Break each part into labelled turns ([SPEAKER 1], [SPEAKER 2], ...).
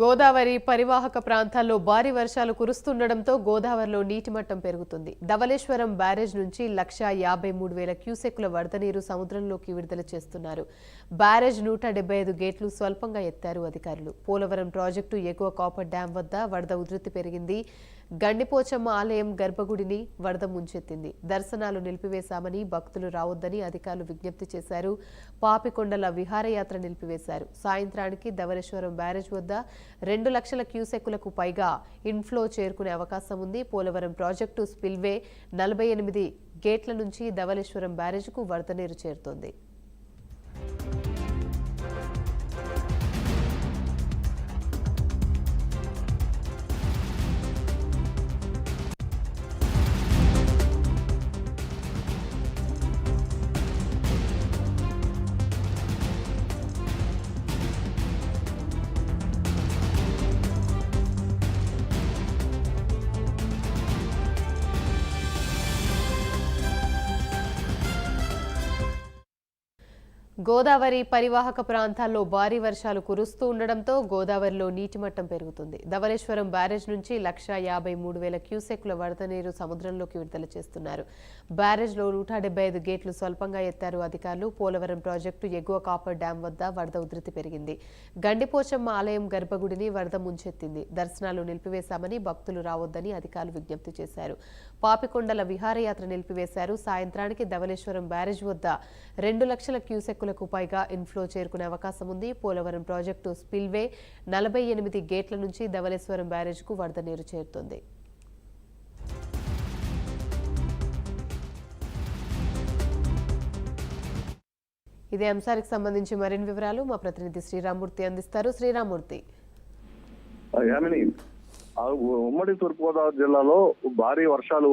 [SPEAKER 1] గోదావరి పరివాహక ప్రాంతాల్లో భారీ వర్షాలు కురుస్తుండటంతో గోదావరిలో నీటి మట్టం పెరుగుతుంది. ధవళేశ్వరం బ్యారేజ్ నుంచి 1,53,000 క్యూసెక్కుల వరద నీరు సముద్రంలోకి విడుదల చేస్తున్నారు. బ్యారేజ్ 175 గేట్లు స్వల్పంగా ఎత్తారు అధికారులు. పోలవరం ప్రాజెక్టు ఎగువ కాపర్ డ్యాం వద్ద వరద ఉధృతి పెరిగింది. గండిపోచమ్మ ఆలయం గర్భగుడిని వరద ముంచెత్తింది. దర్శనాలు నిలిపివేశామని, భక్తులు రావొద్దని అధికారులు విజ్ఞప్తి చేశారు. పాపికొండల విహారయాత్ర నిలిపివేశారు. సాయంత్రానికి ధవళేశ్వరం బ్యారేజ్ వద్ద 2 లక్షల క్యూసెక్కులకు పైగా ఇన్ఫ్లో చేరుకునే అవకాశం ఉంది. పోలవరం ప్రాజెక్టు స్పిల్వే 48 గేట్ల నుంచి ధవళేశ్వరం బ్యారేజ్కు వరద నీరు చేరుతోంది. గోదావరి పరివాహక ప్రాంతాల్లో భారీ వర్షాలు కురుస్తూ ఉండడంతో గోదావరిలో నీటి మట్టం పెరుగుతుంది. ధవళేశ్వరం బ్యారేజ్ నుంచి 1,53,000 క్యూసెక్కుల వరద నీరు సముద్రంలోకి విడుదల చేస్తున్నారు. బ్యారేజ్లో 175 గేట్లు స్వల్పంగా ఎత్తారు అధికారులు. పోలవరం ప్రాజెక్టు ఎగువ కాపర్ డ్యాం వద్ద వరద ఉధృతి పెరిగింది. గండిపోచమ్మ ఆలయం గర్భగుడిని వరద ముంచెత్తింది. దర్శనాలు నిలిపివేశామని, భక్తులు రావొద్దని అధికారులు విజ్ఞప్తి చేశారు. పాపికొండల విహారయాత్ర నిలిపివేశారు. సాయంత్రానికి ధవళేశ్వరం బ్యారేజ్ వద్ద 2 లక్షల క్యూసెక్కులకు పైగా ఇన్ఫ్లో చేరుకునే అవకాశం ఉంది. పోలవరం ప్రాజెక్టు స్పిల్వే 48 గేట్ల నుంచి ధవళేశ్వరం బ్యారేజ్కు వరద నీరు చేరుతోంది. ఇదే అంశానికి సంబంధించి మరిన్ని వివరాలు మా ప్రతినిధి శ్రీరామ్మూర్తి అందిస్తారు. శ్రీరామ్మూర్తి,
[SPEAKER 2] ఉమ్మడి తూర్పుగోదావరి జిల్లాలో భారీ వర్షాలు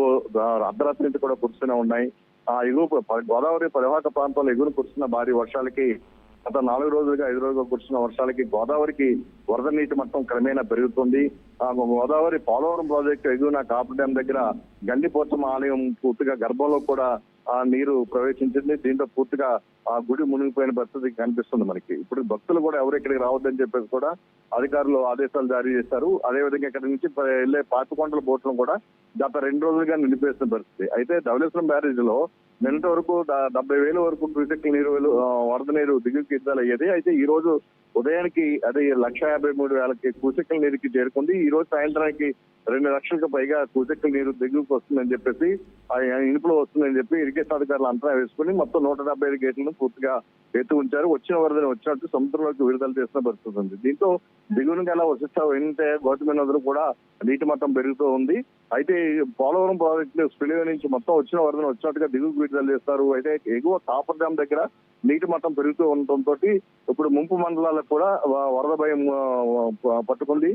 [SPEAKER 2] అర్ధరాత్రి నుంచి కూడా కురుస్తూనే ఉన్నాయి. ఎగువ గోదావరి పరివాహక ప్రాంతాల్లో ఎగురు కురుస్తున్న భారీ వర్షాలకి గత 4 రోజులుగా 5 రోజులుగా కురుస్తున్న వర్షాలకి గోదావరికి వరద నీటి మట్టం క్రమేణా పెరుగుతుంది. గోదావరి పోలవరం ప్రాజెక్టు ఎగువన కాపర్ డ్యాం దగ్గర గండిపోచమ్మ ఆలయం పూర్తిగా గర్భంలో కూడా నీరు ప్రవేశించింది. దీంతో పూర్తిగా ఆ గుడి మునిగిపోయిన పరిస్థితి కనిపిస్తుంది మనకి. ఇప్పుడు భక్తులు కూడా ఎవరు ఇక్కడికి రావద్దని చెప్పేసి కూడా అధికారులు ఆదేశాలు జారీ చేశారు. అదేవిధంగా ఇక్కడ నుంచి వెళ్లే పాపికొండల బోట్లను కూడా గత 2 రోజులుగా నిలిపేసిన పరిస్థితి. అయితే ధవళేశ్వరం బ్యారేజ్ లో నిన్నటి వరకు 70,000 వరకు క్యూసెక్కుల నీరు వరద నీరు దిగుకి అయ్యేది. అయితే ఈ రోజు ఉదయానికి అది 1,53,000 క్యూసెక్కుల నీరుకి చేరుకుంది. ఈ రోజు సాయంత్రానికి 2 లక్షలకు పైగా క్యూసెక్కుల నీరు దిగువకు వస్తుందని చెప్పేసి ఇనుపులో వస్తుందని చెప్పి ఇరిగేషన్ అధికారులు అంచనా వేసుకుని మొత్తం 175 గేట్లను పూర్తిగా ఎత్తు ఉంచారు. వచ్చిన వరదని వచ్చినట్టు సముద్రంలోకి విడుదల చేసిన పరిస్థితి ఉంది. దీంతో దిగువనికి ఎలా వసిస్తా వింటే గౌతమి నదులు కూడా నీటి మట్టం పెరుగుతూ ఉంది. అయితే పోలవరం ప్రాజెక్టు స్పిల్వే నుంచి మొత్తం వచ్చిన వరదని వచ్చినట్టుగా దిగువకు విడుదల చేస్తారు. అయితే ఎగువ కాపర్ డ్యాం దగ్గర నీటి మట్టం పెరుగుతూ ఉండటంతో ఇప్పుడు ముంపు మండలాలకు కూడా వరద భయం పట్టుకుంది.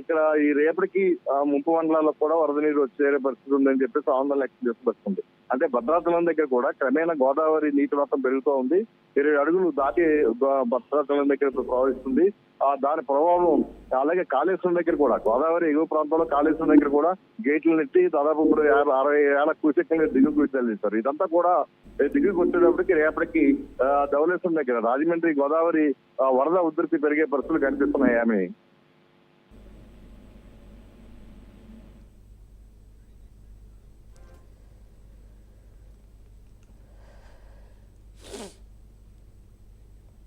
[SPEAKER 2] ఇక్కడ ఈ రేపటికి ముంపు మండలాలకు కూడా వరద నీరు వచ్చే పరిస్థితి ఉందని చెప్పేసి ఆందోళన వ్యక్తం చేస్తూ అంటే భద్రాచలం దగ్గర కూడా క్రమేణా గోదావరి నీటి మట్టం పెరుగుతూ ఉంది. 20 అడుగులు దాటి భద్రాచలం దగ్గర ప్రవహిస్తుంది. దాని ప్రభావం అలాగే కాళేశ్వరం దగ్గర కూడా గోదావరి ఎగువ ప్రాంతంలో కాళేశ్వరం దగ్గర కూడా గేట్లు నెట్టి దాదాపు 60,000 క్యూసెక్కులు దిగుకు విడుదల చేశారు. ఇదంతా కూడా దిగుకు వచ్చేటప్పటికి రేపటికి ధవళేశ్వరం దగ్గర రాజమండ్రి గోదావరి వరద ఉధృతి పెరిగే పరిస్థితులు కనిపిస్తున్నాయి.